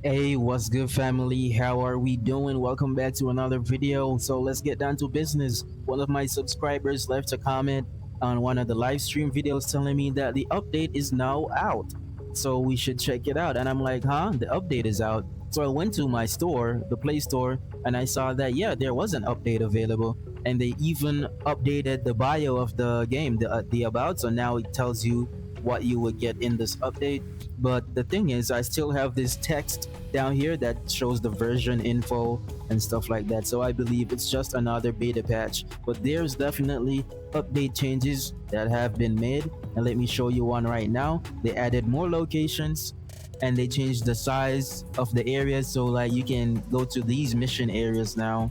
Hey, what's good, family? How are we doing? Welcome back to another video. So let's get down to business. One of my subscribers left a comment on one of the live stream videos telling me that the update is now out. So we should check it out. And I'm like, huh? The update is out. So I went to my store, the Play Store, and I saw that, yeah, there was an update available. And they even updated the bio of the game, the about. So now it tells you what you would get in this update. But the thing is, I still have this text down here that shows the version info and stuff like that. So I believe it's just another beta patch. But there's definitely update changes that have been made. And let me show you one right now. They added more locations and they changed the size of the areas. So like you can go to these mission areas now.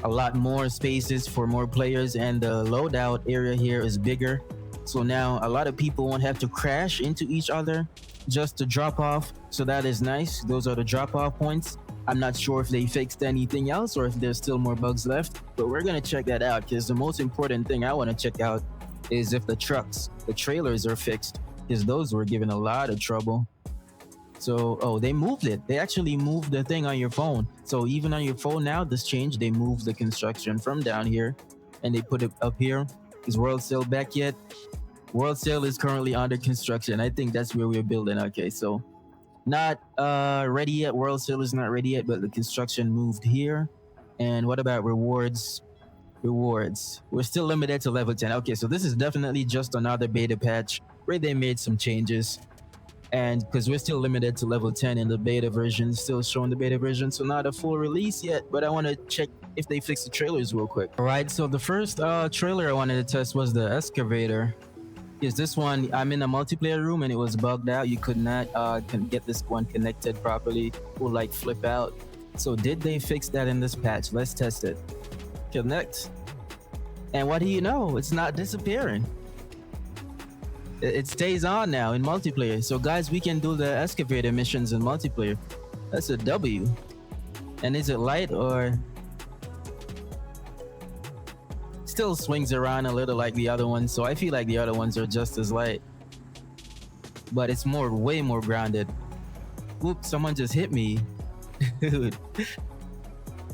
A lot more spaces for more players, and the loadout area here is bigger. So now a lot of people won't have to crash into each other just to drop off. So that is nice. Those are the drop off points. I'm not sure if they fixed anything else or if there's still more bugs left, but we're going to check that out because the most important thing I want to check out is if the trucks, the trailers are fixed, because those were giving a lot of trouble. So, oh, they moved it. They actually moved the thing on your phone. So even on your phone now, this changed. They moved the construction from down here and they put it up here. Is World Sale back yet? World Sale is currently under construction. I think that's where we're building. Okay, so not ready yet. World Sale is not ready yet, but the construction moved here. And what about rewards? Rewards. We're still limited to level 10. Okay, so this is definitely just another beta patch where they made some changes. And because we're still limited to level 10 in the beta version, still showing the beta version, so not a full release yet, but I want to check if they fix the trailers real quick. All right, so the first trailer I wanted to test was the excavator. Is this one, I'm in a multiplayer room and it was bugged out. You could not can get this one connected properly. It will like flip out. So did they fix that in this patch? Let's test it. Connect. And what do you know? It's not disappearing. It stays on now in multiplayer. So guys, we can do the excavator missions in multiplayer. That's a W. And is it light or still swings around a little like the other ones? So I feel like the other ones are just as light, but it's way more grounded. Oops, someone just hit me. Dude,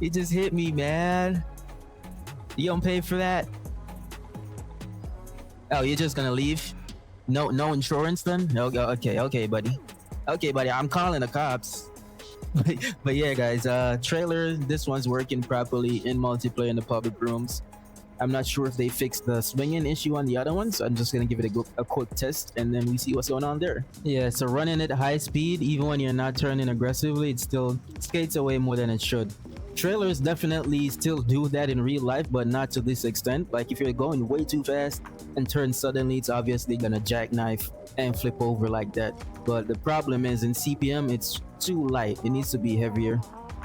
he just hit me, man. You don't pay for that? Oh, you're just gonna leave? No insurance then? Okay, buddy. Okay, buddy, I'm calling the cops. But yeah, guys, trailer, this one's working properly in multiplayer in the public rooms. I'm not sure if they fixed the swinging issue on the other ones. So I'm just gonna give it a quick test and then we see what's going on there. Yeah, so running at high speed, even when you're not turning aggressively, it still skates away more than it should. Trailers definitely still do that in real life, but not to this extent. Like if you're going way too fast and turn suddenly, it's obviously gonna jackknife and flip over like that. But the problem is in CPM, it's too light. It needs to be heavier.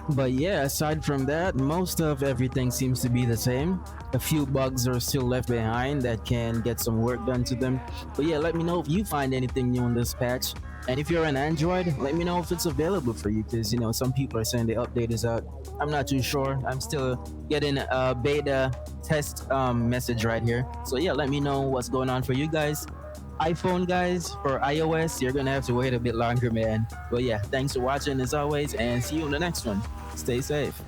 But yeah, aside from that, most of everything seems to be the same. A few bugs are still left behind that can get some work done to them. But yeah, let me know if you find anything new in this patch. And if you're an Android, let me know if it's available for you, because you know some people are saying the update is out. I'm not too sure. I'm still getting a beta test message right here. So yeah, let me know what's going on for you guys. iPhone guys, for iOS, you're gonna have to wait a bit longer, man. But yeah, thanks for watching as always, and see you in the next one. Stay safe.